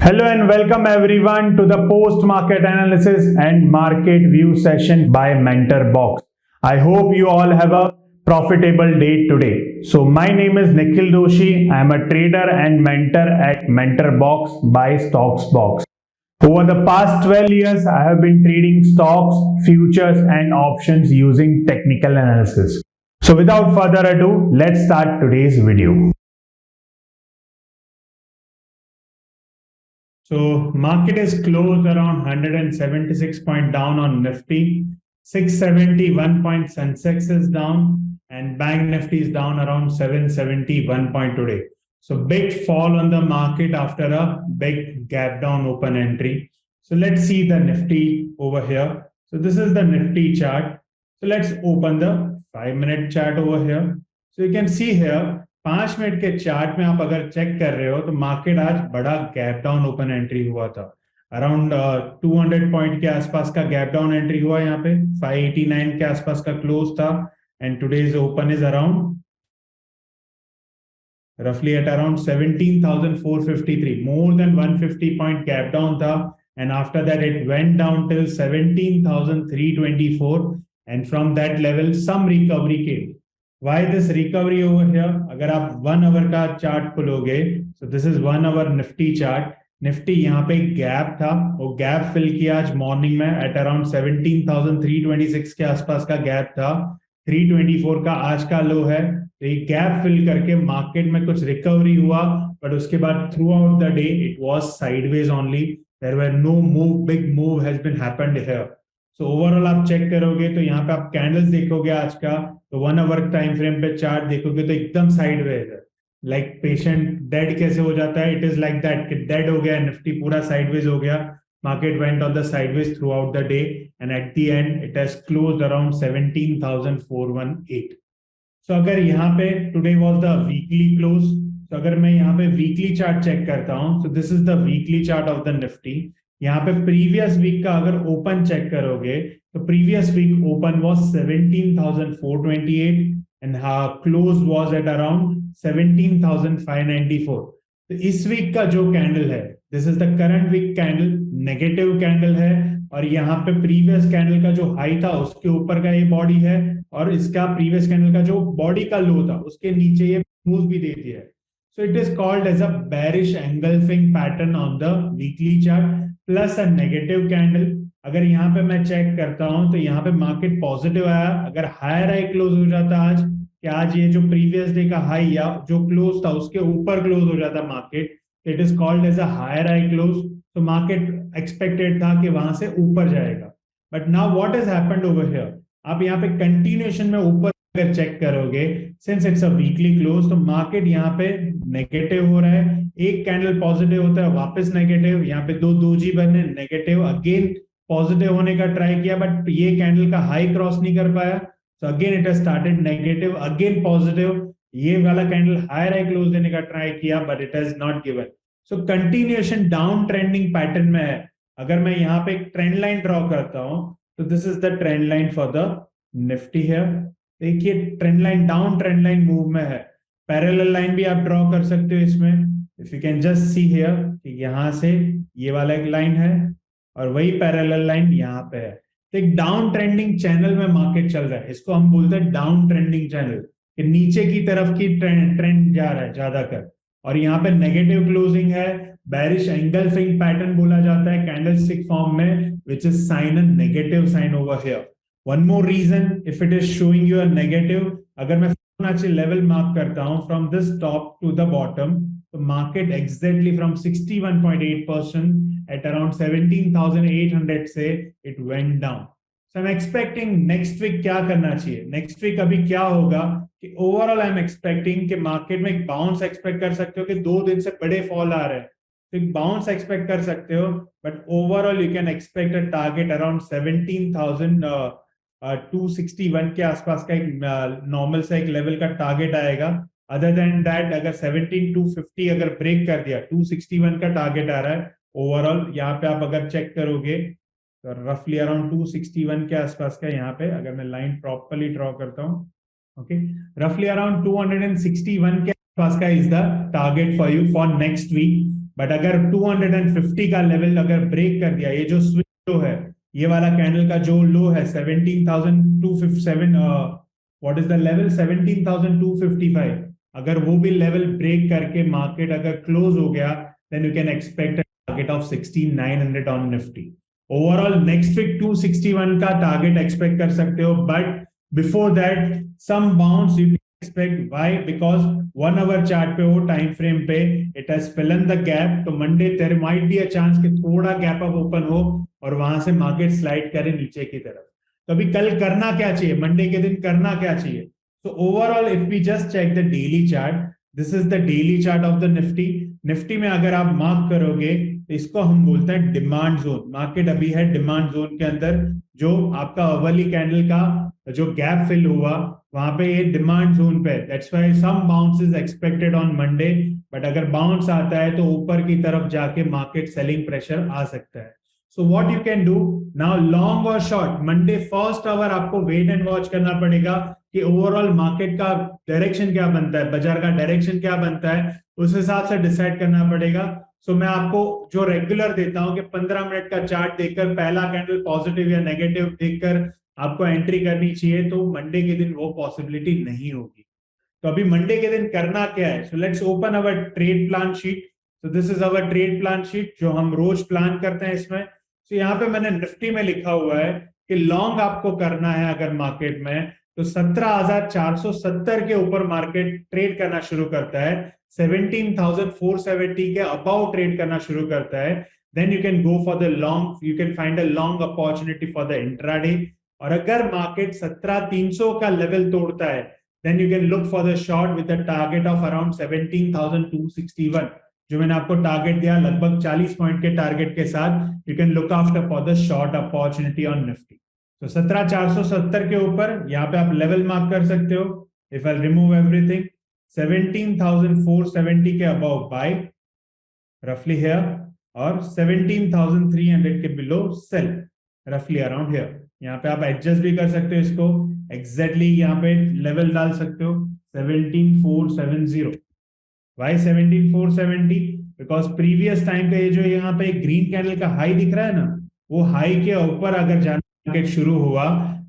Hello and welcome everyone to the post market analysis and market view session by Mentor Box. I hope you all have a profitable day today. So my name is Nikhil Doshi. I am a trader and mentor at Mentor Box by Stocks Box. Over the past 12 years, I have been trading stocks, futures and options using technical analysis. So without further ado, let's start today's video. So market is closed around 176 point down on Nifty, 671 point Sensex is down, and Bank Nifty is down around 771 point today. So big fall on the market after a big gap down open entry. So let's see the Nifty over here. So this is the Nifty chart. So let's open the 5-minute chart over here. So you can see here 5 minute के chart में आप अगर check कर रहे हो तो market आज बड़ा गैप डाउन ओपन एंट्री हुआ था। अराउंड 200 पॉइंट के आसपास का गैप डाउन एंट्री हुआ यहाँ पे, 589 के आसपास का क्लोज था and today's open is around roughly at around 17,453, more than 150 point gap down था, and after that it went down till 17,324 and from that level some recovery came. Why this recovery over here? अगर आप 1 hour का chart खोलोगे, so this is 1 hour Nifty chart, Nifty यहाँ पे gap था, वो gap fill किया आज मॉर्निंग में एट अराउंड 17,326 के आसपास का गैप था, 324 का आज का लो है। तो ये गैप फिल करके मार्केट में कुछ रिकवरी हुआ, बट उसके बाद throughout the day it was sideways only, there were no move, big move has been happened here. So overall आप चेक करोगे तो यहाँ पे आप कैंडल्स देखोगे आज का, तो 1 आवर टाइम फ्रेम पे चार्ट देखोगे तो एकदम साइडवेज है, लाइक पेशेंट डेड कैसे हो जाता है, इट इज लाइक दैट कि डेड हो गया, निफ्टी पूरा साइडवेज हो गया, market went on the sideways throughout the day and at the end it has closed around 17,418. So अगर यहाँ पे today was the weekly close, तो अगर मैं यहाँ पे weekly chart चेक करता हूँ, so this is the weekly chart of the Nifty. यहाँ पे previous week का अगर open चेक करोगे तो previous week open was 17,428 and close was at around 17,594. तो इस वीक का जो कैंडल है, this is the current week candle, negative candle है, और यहाँ पे प्रीवियस कैंडल का जो हाई था उसके ऊपर का ये बॉडी है, और इसका प्रीवियस कैंडल का जो बॉडी का लो था उसके नीचे ये मूव भी देती है। So it is called as a bearish engulfing pattern on the weekly chart plus a negative candle. अगर यहाँ पे मैं चेक करता हूं तो यहाँ पे मार्केट पॉजिटिव आया, अगर हायर हाई क्लोज हो जाता आज कि आज ये जो प्रीवियस डे का हाई या जो क्लोज था उसके ऊपर क्लोज हो जाता market, it is called as a higher high close. तो मार्केट एक्सपेक्टेड था कि वहां से ऊपर जाएगा, but now what has happened over here, आप यहाँ पे कंटिन्यूएशन में ऊपर अगर चेक करोगे, since it's a weekly close, तो मार्केट यहाँ पे नेगेटिव हो रहा है, एक कैंडल पॉजिटिव होता है वापस नेगेटिव, यहाँ पे दो दोजी बने नेगेटिव, अगेन पॉजिटिव होने का ट्राई किया बट ये कैंडल का हाई क्रॉस नहीं कर पाया, so again it has started negative, again positive, ये वाला कैंडल हायर हाई क्लोज देने का ट्राई किया but it has not given, so continuation down trending pattern में है। अगर मैं यहाँ पे एक ट्रेंड लाइन ड्रॉ करता हूं तो this is the trend line for the Nifty है, देखिए trend line down trend line move में है, पैरेलल लाइन भी आप ड्रॉ कर सकते हो इसमें, if you can just see here कि यहाँ से ये वाला एक लाइन है और वही पैरेलल लाइन यहाँ पे है, तो एक डाउन ट्रेंडिंग चैनल में मार्केट चल रहा है, इसको हम बोलते हैं डाउन ट्रेंडिंग चैनल, कि नीचे की तरफ की ट्रेंड जा रहा है ज्यादातर, और यहाँ पे नेगेटिव क्लोजिंग है, बेरिश एंगल्फिंग पैटर्न बोला जाता है कैंडलस्टिक फॉर्म में, which is sign a negative sign over here. One more reason, if it is showing you a negative, अगर मैं फिबोनाची लेवल मार्क करता हूं from this top to the bottom, तो market exactly from 61.8% at around 17,800 से it went down. So I'm expecting next week क्या करना चाहिए, next week अभी क्या होगा कि overall I'm expecting कि मार्केट में एक बाउंस एक्सपेक्ट कर सकते हो कि 2 दिन से बड़े फॉल आ रहे हैं, तो एक बाउंस एक्सपेक्ट कर सकते हो, but overall you can expect a target around 17,261 के आसपास का एक नॉर्मल सा एक लेवल का टारगेट आएगा। अदर देन दैट अगर 17,250 अगर ब्रेक कर दिया, 261 का टारगेट आ रहा है ओवरऑल, यहाँ पे आप अगर चेक करोगे तो रफली अराउंड 261 के आसपास का, यहाँ पे अगर मैं लाइन प्रॉपर्ली ड्रॉ करता हूँ, ओके, रफली अराउंड 261 के आसपास का is the target for you for next week. But अगर 250 का लेवल अगर ब्रेक कर दिया, ये जो स्विंग लो है, ये वाला कैंडल का जो लो है 17,257, व्हाट इज द लेवल 17,255, अगर वो भी लेवल ब्रेक करके मार्केट अगर क्लोज हो गया, then you can expect target of 16,900 on Nifty. Overall next week 261 का टारगेट एक्सपेक्ट कर सकते हो, but before that some bounce you expect. Why? Because 1 hour chart पे, वो टाइम फ्रेम पे it has fill in the gap, तो Monday there might be a chance कि थोड़ा गैप अप ओपन हो और वहां से मार्केट स्लाइड करे नीचे की तरफ। तो अभी कल करना क्या चाहिए, मंडे के दिन करना क्या चाहिए? So overall if we just check the daily chart, this is the daily chart of the Nifty. Nifty में अगर आप मार्क करोगे तो इसको हम बोलते हैं डिमांड जोन। मार्केट अभी है डिमांड जोन के अंदर, जो आपका अवर्ली कैंडल का जो गैप फिल हुआ वहां पे ये डिमांड जोन पे, that's why some bounce is expected on Monday. But अगर बाउंस आता है तो ऊपर की तरफ जाके मार्केट सेलिंग प्रेशर आ सकता है। So what you can do now, long और शॉर्ट, मंडे फर्स्ट आवर आपको वेट एंड वॉच करना पड़ेगा कि ओवरऑल मार्केट का डायरेक्शन क्या बनता है, बाजार का डायरेक्शन क्या बनता है, उस हिसाब से डिसाइड करना पड़ेगा। सो मैं आपको जो रेगुलर देता हूं कि 15 मिनट का चार्ट देखकर पहला कैंडल पॉजिटिव या नेगेटिव देखकर आपको एंट्री करनी चाहिए, तो मंडे के दिन वो पॉसिबिलिटी नहीं होगी। तो अभी मंडे के दिन करना क्या है? So let's open our trade plan sheet. So this is our trade plan sheet जो हम रोज प्लान करते हैं इसमें। तो यहाँ पे मैंने निफ्टी में लिखा हुआ है कि लॉन्ग आपको करना है अगर मार्केट में, तो 17,470 के ऊपर मार्केट ट्रेड करना शुरू करता है, 17,470 के अबाउ ट्रेड करना शुरू करता है, then you can go for the long, you can find a long opportunity for the intraday. और अगर मार्केट 17,300 का लेवल तोड़ता है, then you can look for the short with a target of around 17,261, जो मैंने आपको टारगेट दिया लगभग 40 पॉइंट के टारगेट के साथ। You can look after for the short opportunity on Nifty. तो 17,470 के ऊपर यहाँ पे आप लेवल मार्क कर सकते हो। इफ आई रिमूव एवरीथिंग, 17,470 के अबव बाय रफली हियर, और 17,300 के बिलो सेल रफली अराउंड हियर। यहाँ पे आप एडजस्ट भी कर सकते हो इसको, एग्जैक्टली यहाँ पे लेवल डाल सकते हो 17,470। वाई 17,470? बिकॉज प्रीवियस टाइम पे जो यहाँ पे ग्रीन कैंडल का हाई दिख रहा है ना, वो हाई के ऊपर अगर जाना मार्केट शुरू हुआ,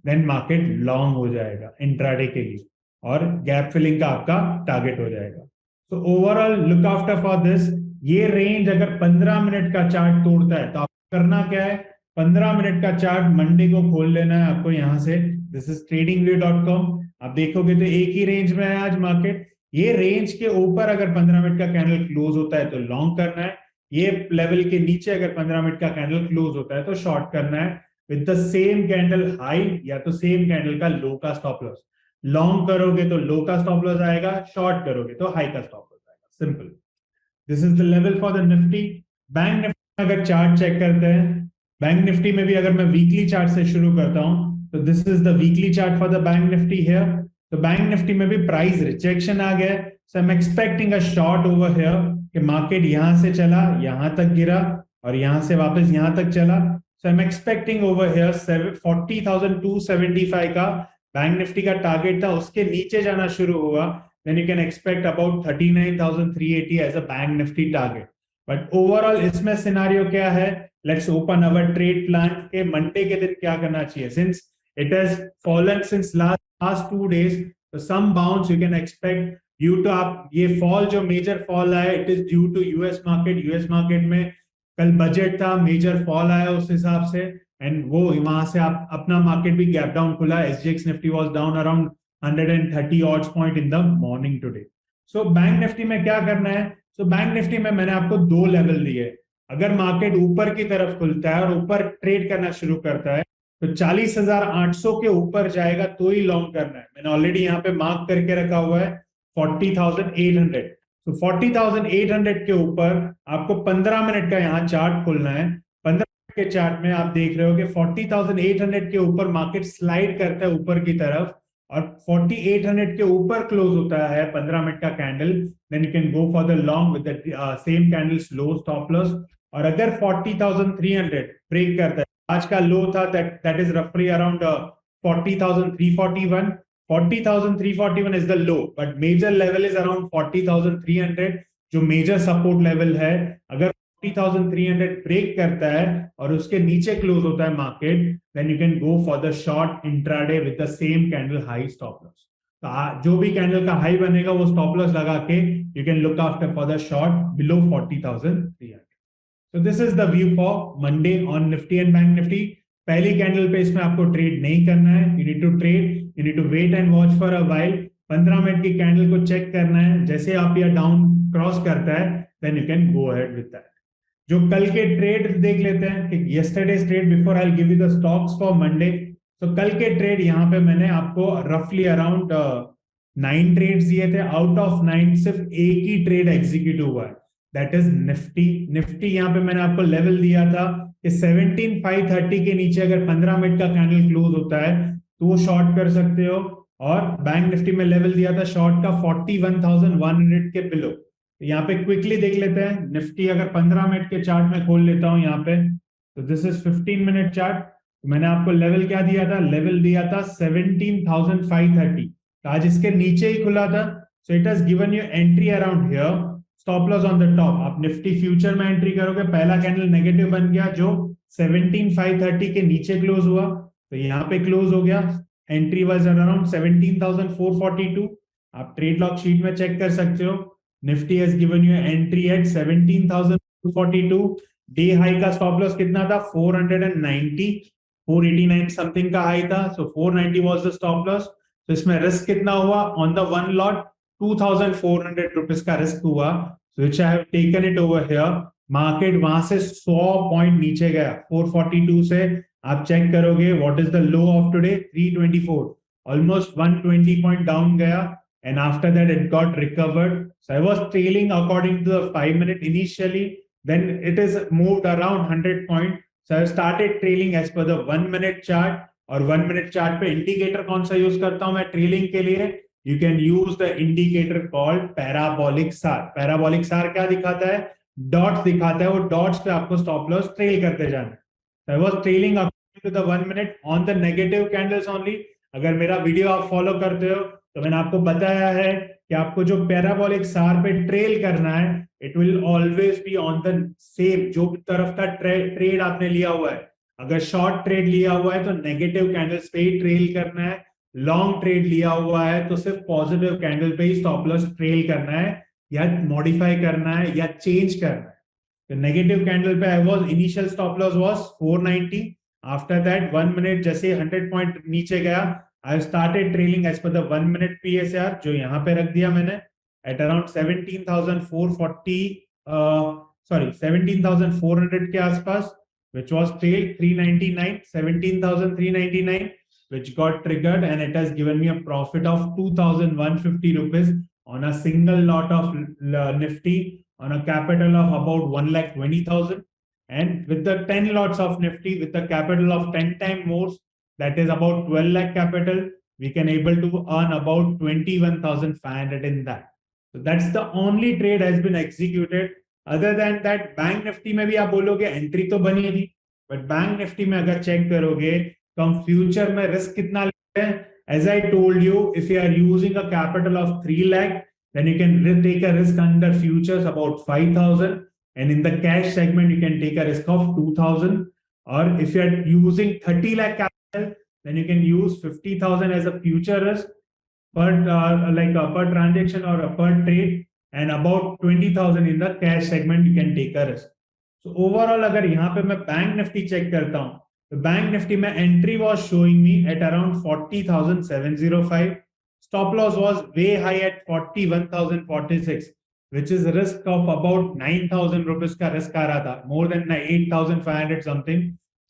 देन मार्केट लॉन्ग हो जाएगा इंट्राडे के लिए और गैप फिलिंग का आपका टारगेट हो जाएगा। So overall look after for this. ये रेंज अगर 15 मिनट का चार्ट तोड़ता है तो आपको करना क्या है? 15 मिनट का चार्ट मंडे को खोल लेना है आपको यहाँ से। This is tradingview.com। आप देखोगे तो एक ही रेंज में है आज मार्केट। ये रेंज के ऊपर अगर 15 मिनट का कैंडल क्लोज होता है तो लॉन्ग करना है, ये लेवल के नीचे अगर 15 मिनट का कैंडल क्लोज होता है तो शॉर्ट करना है with the same candle high या तो सेम कैंडल का लो का स्टॉप लॉस। लॉन्ग करोगे तो लो का स्टॉप लॉस आएगा, शॉर्ट करोगे तो हाई का स्टॉप लॉस आएगा। Simple. This is the level for the Nifty. Bank Nifty अगर चार्ट चेक करते हैं, बैंक निफ्टी में भी अगर मैं वीकली चार्ट से शुरू करता हूं तो this is the weekly chart for the bank Nifty here. तो बैंक निफ्टी में भी प्राइस रिजेक्शन आ गया, so I am expecting a short over here कि मार्केट यहां से चला, यहां तक गिरा और यहां से वापस यहां तक चला। So I am expecting over here 40,275 का बैंक निफ्टी का टारगेट था, उसके नीचे जाना शुरू हुआ, then you can expect about 39,380 as a bank nifty target. But overall इसमें सिनारियो क्या है? Let's open our trade plan के मंडे के दिन क्या करना चाहिए? Since it has fallen since last 2 days, so some bounce you can expect due to आप ये fall जो major fall आया, it is due to US market। US market में कल बजट था, मेजर फॉल आया उस हिसाब से, एंड वो वहां से आप अपना मार्केट भी गैप डाउन खुला। SGX Nifty was down around 130 odds point in the morning today. So bank Nifty में क्या करना है? So बैंक निफ्टी में मैंने आपको 2 लेवल दिए। अगर मार्केट ऊपर की तरफ खुलता है और ऊपर ट्रेड करना शुरू करता है तो 40,800 के ऊपर जाएगा तो ही लॉन्ग करना है। मैंने ऑलरेडी यहाँ पे मार्क करके रखा हुआ है 40,800। तो 40,800 के ऊपर आपको 15 मिनट का यहाँ चार्ट खोलना है। 15 मिनट के चार्ट में आप देख रहे हो कि 40,800 के ऊपर मार्केट स्लाइड करता है ऊपर की तरफ और 4800 के ऊपर क्लोज होता है 15 मिनट का candle, then you can go for the long with the same candles low stop loss. और अगर 40,300 ब्रेक करता है, आज का लो था दैट इज रफली around 40,341। 40,341 is the low, but major level is around 40,300. जो मेजर सपोर्ट लेवल है, अगर 40,300 ब्रेक करता है और उसके नीचे क्लोज होता है market, then you can go for the short intraday with the same candle high stop loss. तो जो भी कैंडल का हाई बनेगा वो स्टॉप लॉस लगा के you can look after for the short below 40,300। So this is the view for Monday on Nifty and Bank Nifty. पहली candle पे इसमें आपको ट्रेड नहीं करना है, you need to trade, you need to wait and watch for a while. 15 minute की candle को check करना है, जैसे आप ये डाउन क्रॉस करता है then you can go ahead with that. जो कल के ट्रेड देख लेते हैं कि yesterday's trade before I'll give you the stocks for Monday. So कल के ट्रेड यहाँ पे मैंने आपको roughly around 9 ट्रेड्स दिए थे, आउट ऑफ 9 सिर्फ एक ही ट्रेड एग्जीक्यूट हुआ है, दैट इज निफ्टी। यहाँ पे मैंने आपको लेवल दिया था कि 17,530 के नीचे अगर 15 मिनट का कैंडल क्लोज होता है तो वो शॉर्ट कर सकते हो, और बैंक निफ्टी में लेवल दिया था शॉर्ट का 41,100 के बिलो। तो यहाँ पे क्विकली देख लेते हैं निफ्टी, अगर 15 मिनट के चार्ट में खोल लेता हूँ यहाँ पे, तो दिस इज 15 मिनट चार्ट। तो मैंने आपको लेवल क्या दिया था, लेवल दिया था 17,530, तो आज इसके नीचे ही खुला था, सो it has given you entry around here, stop loss on the top. आप निफ्टी फ्यूचर में एंट्री करोगे, पहला कैंडल नेगेटिव बन गया जो 17,530 के नीचे क्लोज हुआ, तो यहाँ पे क्लोज हो गया, एंट्री वाज अराउंड 17,442। आप ट्रेड लॉक शीट में चेक कर सकते हो, Nifty has given you entry eight 17,442। Day high का स्टॉप लॉस कितना था, 490, 489 समथिंग का हाई था, सो 490 वाज द स्टॉप लॉस। तो इसमें रिस्क कितना हुआ on the one lot, 2,400 rupees का रिस्क हुआ, which I have taken it over here. Market वहां से 100 पॉइंट नीचे गया, 442 से आप चेक करोगे what is the low of today, 324, almost 120 point down गया, and after that it got recovered. So I was trailing according to the 5 minute initially, then it is moved around 100 point, so I started trailing as per the 1 minute chart. और 1 minute chart पे indicator कौन सा use करता हूं मैं trailing के लिए, you can use the indicator called parabolic SAR. Parabolic SAR क्या दिखाता है, डॉट्स दिखाता है, वो डॉट्स पे आपको स्टॉप लॉस ट्रेल करते जाना है। So I was trailing up to the 1 minute on the negative candles only. अगर मेरा वीडियो आप फॉलो करते हो तो मैंने आपको बताया है कि आपको जो पैराबोलिक सार पे ट्रेल करना है, it will always be on the same, जो तरफ का ट्रेड आपने लिया हुआ है। अगर शॉर्ट ट्रेड लिया हुआ है तो नेगेटिव कैंडल्स पे ही ट्रेल करना है, लॉन्ग ट्रेड लिया हुआ है तो सिर्फ पॉजिटिव कैंडल पे ही स्टॉप लॉस ट्रेल करना है, या मॉडिफाई करना है, या चेंज करना है। तो नेगेटिव कैंडल पे I was initial stop loss was 490, after that 1 minute जैसे 100 पॉइंट नीचे गया, I started trailing as per the 1 minute PSR, जो यहाँ पे रख दिया मैंने एट अराउंड 17,400 के आसपास, which was trailed 399, 17,399, which got triggered, and it has given me a profit of 2,150 rupees on a single lot of Nifty on a capital of about 1,20,000. And with the 10 lots of Nifty with the capital of 10 times more, that is about 12 lakh capital, we can able to earn about 21,500 in that. So that's the only trade has been executed. Other than that bank Nifty में भी आप बोलोगे entry तो बनी थी, but bank Nifty में अगर check करोगे तो हम फ्यूचर में रिस्क कितना लेते हैं, as I told you, if you are using a capital of 3 lakh then you can take a risk under futures about 5,000, and in the cash segment you can take a risk of 2,000, और if you are using 30 lakh capital then you can use 50,000 as a future risk per transaction or per trade, and about 20,000 in the cash segment you can take a risk. So overall अगर यहाँ पे मैं bank Nifty check करता हूँ तो bank Nifty में entry was showing me at around 40,705, stop loss was way high at 41,046, which is risk of about 9,000 rupees का risk आ रहा था, more than 8,500 something,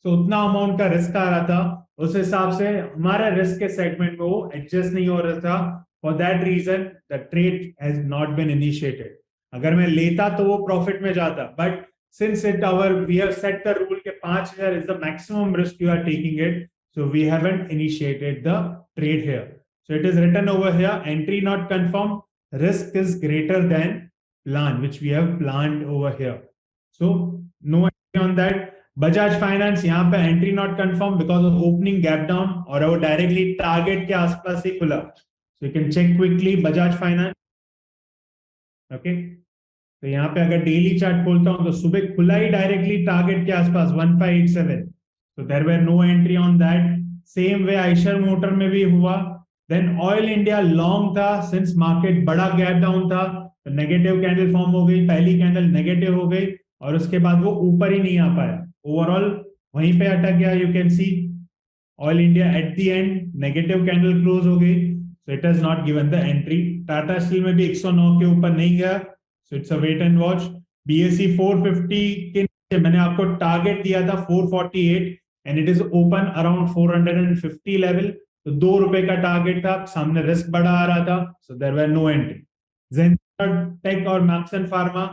so उतना अमाउंट का रिस्क आ रहा था, उस हिसाब से हमारा रिस्क के सेगमेंट में वो एडजस्ट नहीं हो रहा था, for that reason the trade has not been initiated. अगर मैं लेता तो वो प्रॉफिट में जाता, but since we have set the rule के 5,000 is the maximum risk you are taking it, so we haven't initiated the trade here. So it is written over here, entry not confirmed, risk is greater than plan, which we have planned over here. So no entry on that. Bajaj Finance यहाँ पे entry not confirm because of opening gap down, और वो directly target के आसपास ही खुला, so you can check quickly Bajaj Finance. Okay, तो यहाँ पे अगर डेली चार्ट खोलता हूं तो सुबह खुला ही डायरेक्टली टारगेट के आसपास 1587, तो there were no entry on that. Same way Eicher Motor में भी हुआ। देन ऑयल इंडिया लॉन्ग था, सिंस मार्केट बड़ा गैप डाउन था तो नेगेटिव कैंडल फॉर्म हो गई, पहली कैंडल नेगेटिव हो गई और उसके बाद वो ऊपर ही नहीं आ पाया, ओवरऑल वहीं पे अटक गया। You can see Oil India at the end negative candle close हो गई, so it has not given the entry. Tata Steel में भी 109 के ऊपर नहीं गया, so it's a wait and watch. BSE 450 के नीचे मैंने आपको टारगेट दिया था 448 and it is open around 450 level, तो ₹2 का टारगेट था, सामने रिस्क बड़ा आ रहा था, so there were no entry. Zensar tech और मैक्सन फार्मा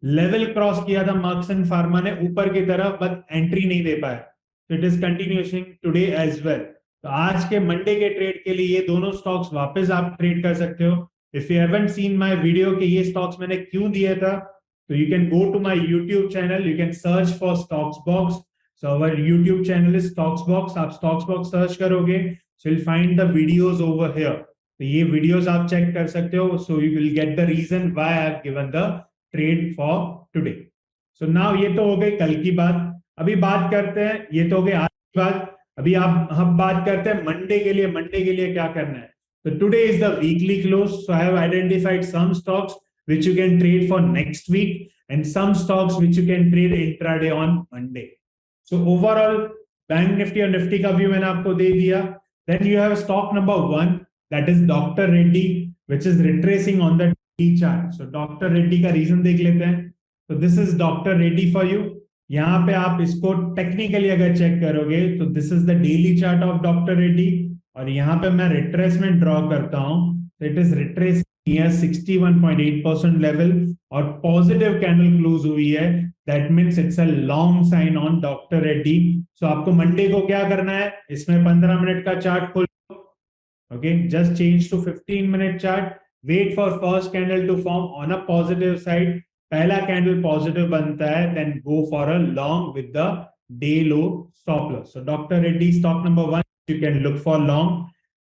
लेवल क्रॉस किया था मार्क्सन फार्मा ने ऊपर की तरफ, बट एंट्री नहीं दे पाया, तो it is continuing today as well. तो आज के मंडे के ट्रेड के लिए ये दोनों स्टॉक्स वापस आप ट्रेड कर सकते हो। If you haven't seen my video कि ये स्टॉक्स मैंने क्यों दिया था, तो you can go to my YouTube channel, you can search for Stocks Box. So our YouTube channel is Stocks Box, आप स्टॉक्स बॉक्स सर्च करोगे so you will find the videos over here. तो ये videos आप check कर सकते हो, so you will get the reason why I have given the trade for today. So now ये तो हो गई कल की बात। अभी बात करते हैं, ये तो हो गई आज की बात, अभी आप हम बात करते हैं मंडे के लिए। मंडे के लिए क्या करना है? तो today is the weekly close, so I have identified some stocks which you can trade for next week and some stocks which you can trade intraday on Monday. So overall bank Nifty और Nifty का view मैंने आपको दे दिया। Then you have stock number 1 that is Dr. Reddy which is retracing on the T chart. So Dr. Reddy का reason देख लेते हैं। So this is Dr. Reddy for you. यहाँ पे आप इसको टेक्निकली अगर चेक करोगे तो this is the daily chart of doctor Reddy, और यहाँ पे मैं रिट्रेसमेंट ड्रॉ करता हूँ, it is retrace near 61.8% level और पॉजिटिव कैंडल क्लोज हुई है, that means it's a long sign on doctor Reddy. So आपको मंडे को क्या करना है, इसमें 15 मिनट का चार्ट खोलो, okay, just change to 15 minute chart, wait for first candle to form on a positive side, पहला कैंडल पॉजिटिव बनता है, then go for a long with the day low stop loss. So doctor Reddy stock number 1 you can look for long.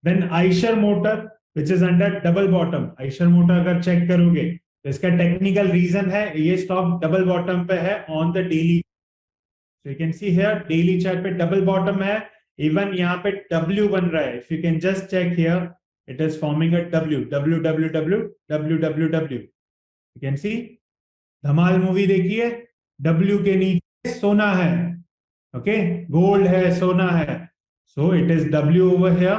Then Eicher Motor which is under double bottom. Eicher Motor अगर check करोगे तो इसका technical reason है, ये stock double bottom पे है on the daily, so you can see here daily chart पे double bottom है, इवन यहाँ पे W बन रहा है, if you can just check here it is forming a W, W W W W W W, you can see Dhamaal movie देखिए, W के नीचे सोना है, ओके, गोल्ड है, सोना है, so it is W over here,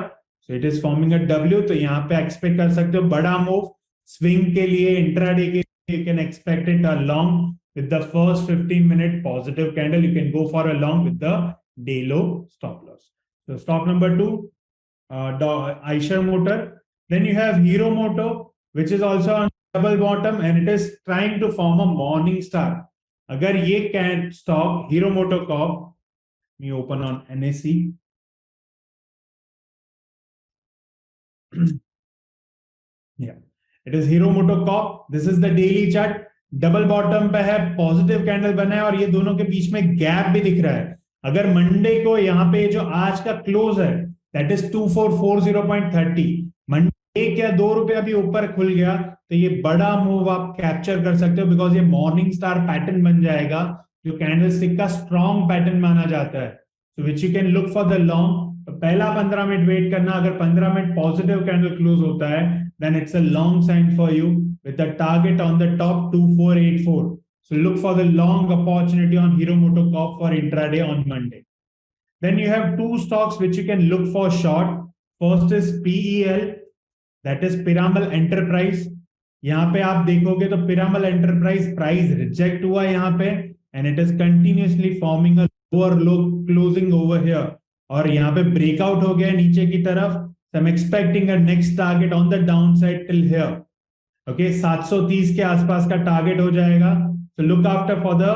so it is forming a W, तो यहाँ पे एक्सपेक्ट कर सकते हो बड़ा मूव स्विंग के लिए, इंट्राडे के लिए you can expect it a long with the first 15 minute positive candle, you can go for a long with the day low stop loss. So stock number 2 Eicher Motor. Then you have Hero Motor which is also on double bottom and it is trying to form a morning star. अगर ये can stock Hero MotoCorp, me open on NSE, yeah, it is Hero Moto Corp. This is the daily chart. Double bottom पे है, positive candle बना है और ये दोनों के बीच में गैप भी दिख रहा है। अगर मंडे को यहाँ पे जो आज का क्लोज है दैट इज 2440.30, मंडे क्या ₹2 अभी ऊपर खुल गया तो ये बड़ा मूव आप कैप्चर कर सकते हो, बिकॉज ये मॉर्निंग स्टार पैटर्न बन जाएगा जो कैंडल स्टिक का स्ट्रॉन्ग पैटर्न माना जाता है, so which you can look for the long. तो पहला 15 मिनट वेट करना, अगर 15 मिनट पॉजिटिव कैंडल क्लोज होता है then it's a long sign for you with the target on the top 2484. So look for the long opportunity on Hero Moto Corp for intraday on Monday. Then you have two stocks which you can look for short. First is PEL, that is Piramal Enterprise. यहाँ पे आप देखोगे तो Piramal Enterprise price reject हुआ यहाँ पे and it is continuously forming a lower low closing over here, और यहाँ पे ब्रेकआउट हो गया नीचे की तरफ, so I'm expecting a next target on the downside till here, okay, 730 के आसपास का टारगेट हो जाएगा, so look after for the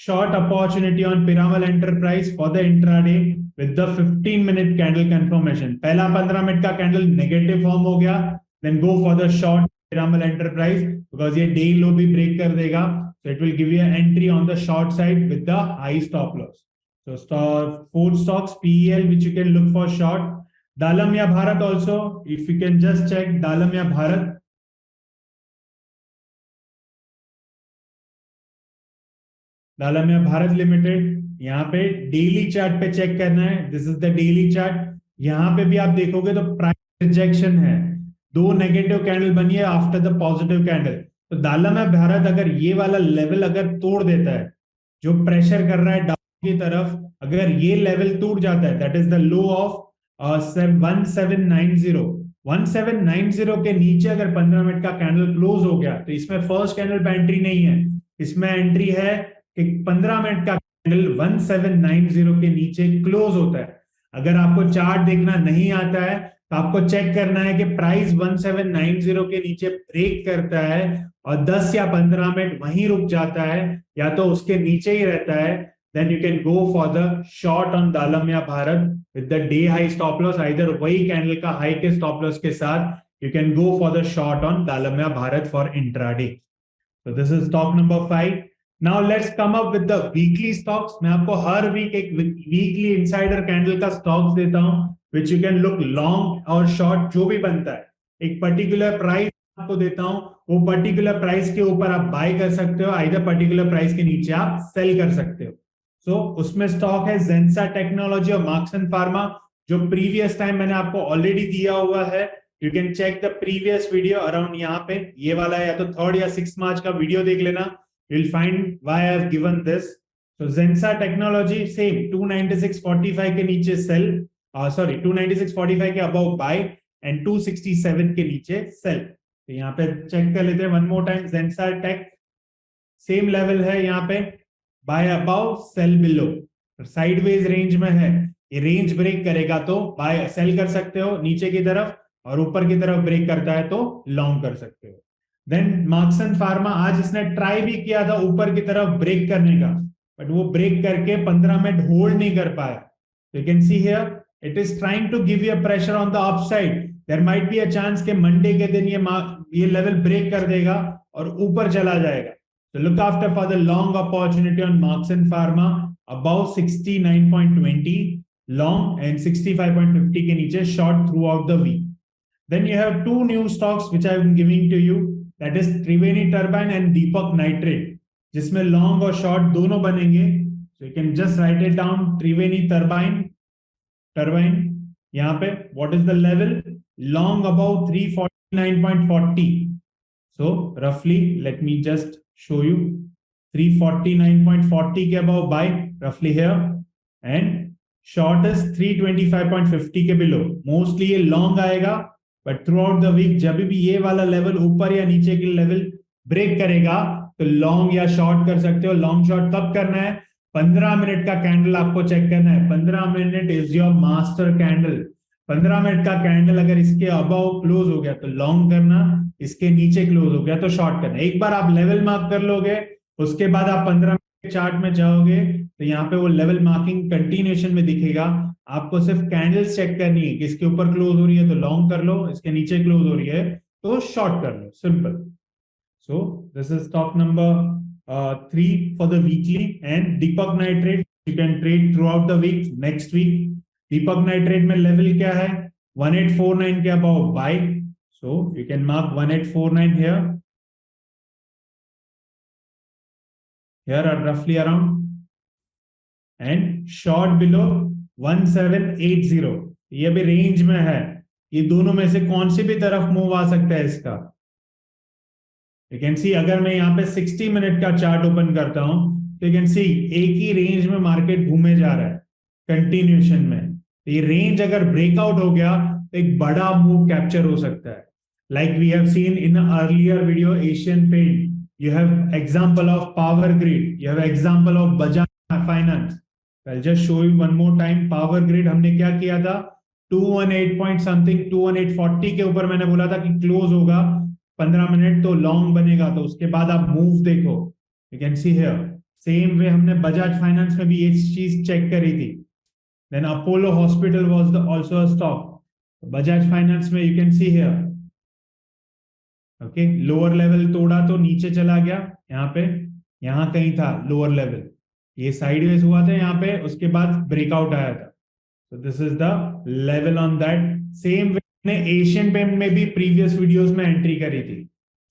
short opportunity on Piramal Enterprise for the intraday with the 15-minute candle confirmation. पहला 15 minute का candle negative form हो गया, then go for the short Piramal Enterprise because ये day लो भी break कर देगा, so it will give you an entry on the short side with the high stop loss. So four stocks PEL which you can look for short. Dalamya Bharat also, if you can just check Dalamya Bharat, Dalmia Bharat limited, यहाँ पे daily chart पे check करना है, this is the daily chart. यहाँ पे भी आप देखोगे तो प्राइस रिजेक्शन है, दो नेगेटिव कैंडल बनी है आफ्टर द पॉजिटिव कैंडल। तो डालमिया भारत अगर ये वाला लेवल अगर तोड़ देता है, जो प्रेशर कर रहा है डाउन की तरफ, अगर ये लेवल टूट जाता है, that is the low of 1790, 1790 के नीचे अगर 15 मिनट का कैंडल क्लोज हो गया, तो इसमें फर्स्ट कैंडल पे एंट्री नहीं है, इसमें एंट्री है कि 15 मिनट का कैंडल 1790 के नीचे क्लोज होता है। अगर आपको चार्ट देखना नहीं आता है तो आपको चेक करना है कि प्राइस 1790 के नीचे ब्रेक करता है और 10 या 15 मिनट वहीं रुक जाता है, या तो उसके नीचे ही रहता है, then you can go for the short on Dalmia Bharat with the day high stop loss, either वही कैंडल का हाई के स्टॉप लॉस के साथ you can go for the short on Dalmia Bharat for intraday. So this is stock number 5. Now let's come up with the weekly stocks. मैं आपको हर week एक weekly insider candle का stocks देता हूं, which you can look long और short जो भी बनता है, एक पर्टिकुलर प्राइस आपको देता हूं, वो पर्टिकुलर प्राइस के ऊपर आप बाय कर सकते हो, आइदर पर्टिकुलर प्राइस के नीचे आप सेल कर सकते हो। सो उसमें स्टॉक है जेंसा टेक्नोलॉजी और मार्क्सन फार्मा, जो प्रीवियस टाइम मैंने आपको ऑलरेडी दिया हुआ है। You can check the previous video around यहाँ पे, ये वाला है, या तो 3rd या 6 मार्च का वीडियो देख लेना, you will find why I have given this. So Zensar technology same 296.45 के नीचे सेल, सॉरी 296.45 के अबव बाय एंड 267 के नीचे सेल। तो यहाँ पे चेक कर लेते हैं one more time, Zensar tech same level है यहाँ पे, buy above sell below, sideways range में है, ये रेंज ब्रेक करेगा तो बाय सेल कर सकते हो नीचे की तरफ, और ऊपर की तरफ ब्रेक करता है तो लॉन्ग कर सकते हो। देन मार्क्सन फार्मा, आज इसने ट्राई भी किया था ऊपर की तरफ ब्रेक करने का, बट वो ब्रेक करके 15 मिनट होल्ड नहीं कर पाया। You can see here it is trying to give you a pressure on the upside, there might be a chance के मंडे के दिन ये लेवल ब्रेक कर देगा और ऊपर चला जाएगा। So look after for the long opportunity on Markssan Pharma above 69.20 long and 65.50 के नीचे short throughout the week. Then you have two new stocks which I am giving to you, that is Triveni Turbine and Deepak Nitrate, जिसमें long और short दोनों बनेंगे। So you can just write it down, Triveni Turbine यहाँ पे what is the level, long above 349.40. So roughly let me just show you 349.40 के above buy roughly here, and short is 325.50 के below, mostly ये long आएगा, but throughout the week जब भी ये वाला लेवल ऊपर या नीचे के लेवल ब्रेक करेगा तो लॉन्ग या शॉर्ट कर सकते हो। लॉन्ग शॉर्ट कब करना है, 15 मिनट का कैंडल आपको चेक करना है, 15 minute is your master candle. 15 minute का कैंडल अगर इसके अबाव क्लोज हो गया तो लॉन्ग करना, इसके नीचे क्लोज हो गया तो शॉर्ट करना। एक बार आप लेवल मार्क कर लोगे, उसके बाद आप 15 मिनट के चार्ट में जाओगे तो यहाँ पे वो लेवल मार्किंग कंटिन्यूएशन में दिखेगा। आपको सिर्फ कैंडल्स चेक करनी है कि इसके ऊपर क्लोज हो रही है तो लॉन्ग कर लो, इसके नीचे क्लोज हो रही है तो शॉर्ट कर लो, simple. So this is stock number 3 for the weekly, and Deepak nitrite you can trade throughout the week. Next week Deepak nitrite में लेवल क्या है, 1849 के above buy, so you can mark 1849 here are roughly around, and short below 1780, ये भी range में है। ये दोनों में से कौन सी भी तरफ मूव आ सकता है इसका, यू कैन सी। अगर मैं यहाँ पे 60 मिनट का चार्ट ओपन करता हूं तो यू कैन सी एक ही रेंज में मार्केट घूमे जा रहा है कंटिन्यूएशन में। ये रेंज अगर ब्रेकआउट हो गया तो एक बड़ा मूव कैप्चर हो सकता है, like we have seen in an earlier video Asian Paint, you have example of Power Grid, you have example of Bajaj Finance. I'll just show you one more time. Power Grid हमने क्या किया था, 218 point something 21840 के ऊपर मैंने बोला था कि क्लोज होगा 15 मिनट तो लॉन्ग बनेगा, तो उसके बाद आप मूव देखो, you can see here same way हमने बजाज फाइनेंस में भी ये चीज चेक करी थी। Then Apollo hospital was the also a stock, Bajaj finance में you can see here okay, lower level तोड़ा तो नीचे चला गया, यहाँ पे यहाँ कहीं था लोअर लेवल, ये साइडवेज हुआ था यहाँ पे, उसके बाद ब्रेकआउट आया था। So this is the level on that. Same way ने एशियन पेंट में भी प्रीवियस वीडियोस में एंट्री करी थी।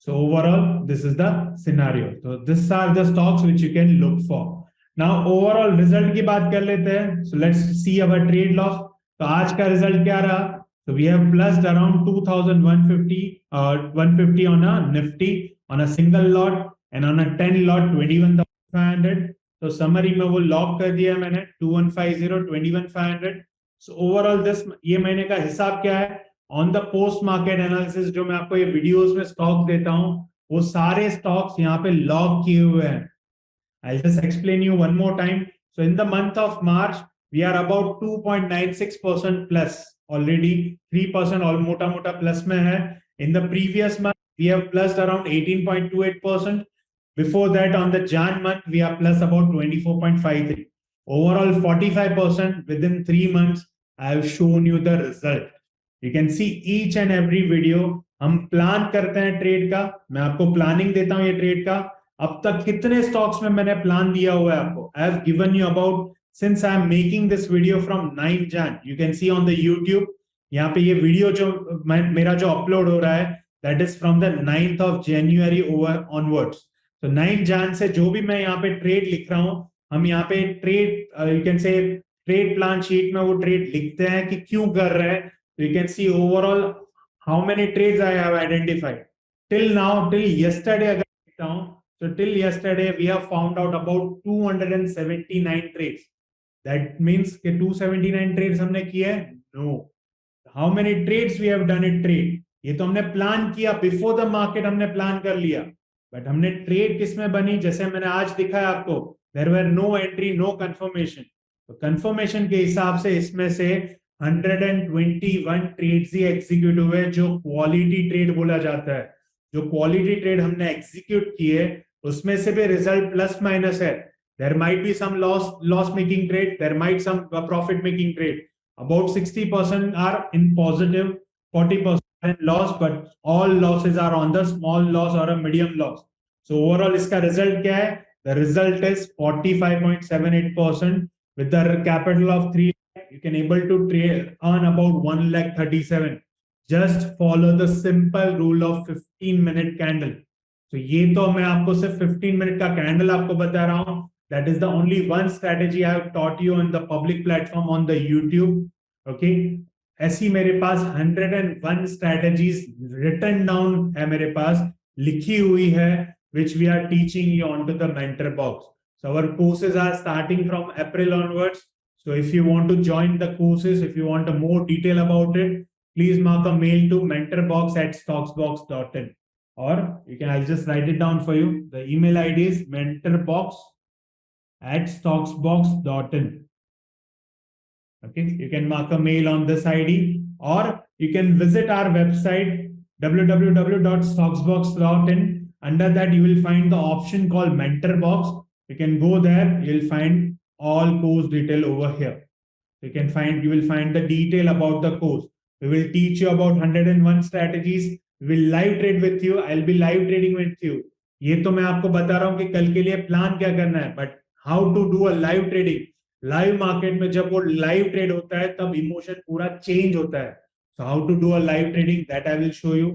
So overall, this is the scenario. So these are the stocks which you can look for. Now overall result की बात कर लेते हैं. So let's see our trade loss. तो आज का result क्या रहा? So we have plused around 2,150, 150 on a Nifty on a single lot and on a 10 lot 21,500. तो summary में वो लॉक कर दिया मैंने 2150 21,500. So overall this ये महीने का हिसाब क्या है? On the post market analysis जो मैं आपको ये वीडियोस में स्टॉक देता हूं वो सारे स्टॉक्स यहाँ पे लॉक किए हुए हैं. I'll just explain you one more time. So in the month of March we are about 2.96% plus already. 3% all मोटा मोटा प्लस में है. In the previous month we have plus around 18.28%. Before that on the Jan month we are plus about 24.53. Overall 45% within 3 months. I have shown you the result. You can see each and every video. हम plan करते हैं trade का. मैं आपको planning देता हूं ये trade का. अब तक कितने स्टॉक्स में मैंने प्लान दिया हुआ है आपको. I have given you about since I am making this video from 9 Jan. You can see on the YouTube. यहाँ पे ये वीडियो जो मेरा जो अपलोड हो रहा है that is from the 9th of January over onwards. So 9 Jan से जो भी मैं यहाँ पे ट्रेड लिख रहा हूँ हम यहाँ पे trade you can say trade plan sheet में वो ट्रेड लिखते हैं कि क्यों कर रहे हैं. You can see overall how many trades I have identified till now, till yesterday अगर देखता हूं so till yesterday we have found out about 279 trades. That means कि 279 trades हमने किए हैं. No. How many trades we have done it trade? ये तो हमने प्लान किया बिफोर द मार्केट हमने प्लान कर लिया. बट हमने ट्रेड किस में बनी जैसे मैंने आज दिखाया आपको. There were no entry, no confirmation. तो confirmation के हिसाब से इसमें से 121 ट्रेड्स ही एग्जीक्यूट हुए जो क्वालिटी ट्रेड बोला जाता है. जो क्वालिटी ट्रेड हमने एग्जीक्यूट किए उसमें से भी रिजल्ट प्लस माइनस है. There might be some loss making trade, there might some profit making trade. About 60% are in positive, 40% in loss, but all losses are on the small loss or a medium loss. So overall इसका result क्या है? The result is 45.78% with the capital of 3 you can able to trade earn about 1,37,000. Just follow the simple rule of 15-minute candle. So ये तो मैं आपको सिर्फ 15 minute का candle आपको बता रहा हूं. That is the only one strategy I have taught you on the public platform on the YouTube. Okay, ऐसी मेरे पास 101 strategies written down है मेरे पास, लिखी हुई है, which we are teaching you onto the mentor box. So our courses are starting from April onwards. So if you want to join the courses, if you want a more detail about it, please mark a mail to mentorbox@stocksbox.in. Or you can, I'll just write it down for you. The email ID is mentorbox@stocksbox.in. Okay, you can mark a mail on this ID, or you can visit our website www.stocksbox.in. Under that, you will find the option called Mentor Box. You can go there. You'll find all course detail over here. You will find the detail about the course. We will teach you about 101 strategies. We will live trade with you. I'll be live trading with you. ये तो मैं आपको बता रहा हूँ कि कल के लिए प्लान क्या करना है, but how to do a live trading. Live market में जब वो लाइव ट्रेड होता है तब इमोशन पूरा चेंज होता है. So how to do a live trading, that I will show you.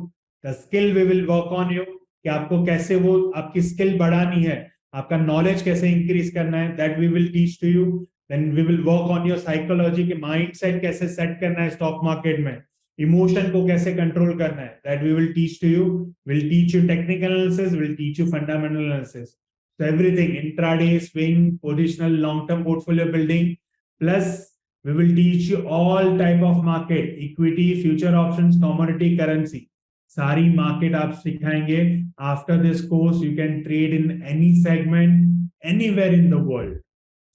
The skill we will work on you. कि आपको कैसे वो आपकी स्किल बढ़ानी है, आपका नॉलेज कैसे इंक्रीज करना है, that we will teach to you. Then we will work on your psychology के माइंडसेट कैसे सेट करना है स्टॉक मार्केट में, इमोशन को कैसे कंट्रोल करना है, that we will teach to you. Will teach you technical analysis, will teach you fundamental analysis. So everything intraday, swing, positional, long term portfolio building, plus we will teach you all type of market, equity, future options, commodity, currency. सारी market आप सिखाएंगे. After this course you can trade in any segment anywhere in the world.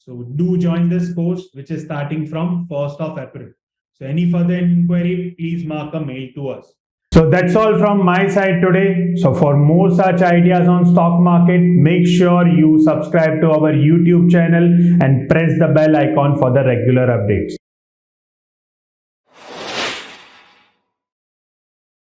So do join this course which is starting from 1st of April. So any further inquiry, please mark a mail to us. So that's all from my side today. So for more such ideas on stock market, make sure you subscribe to our YouTube channel and press the bell icon for the regular updates.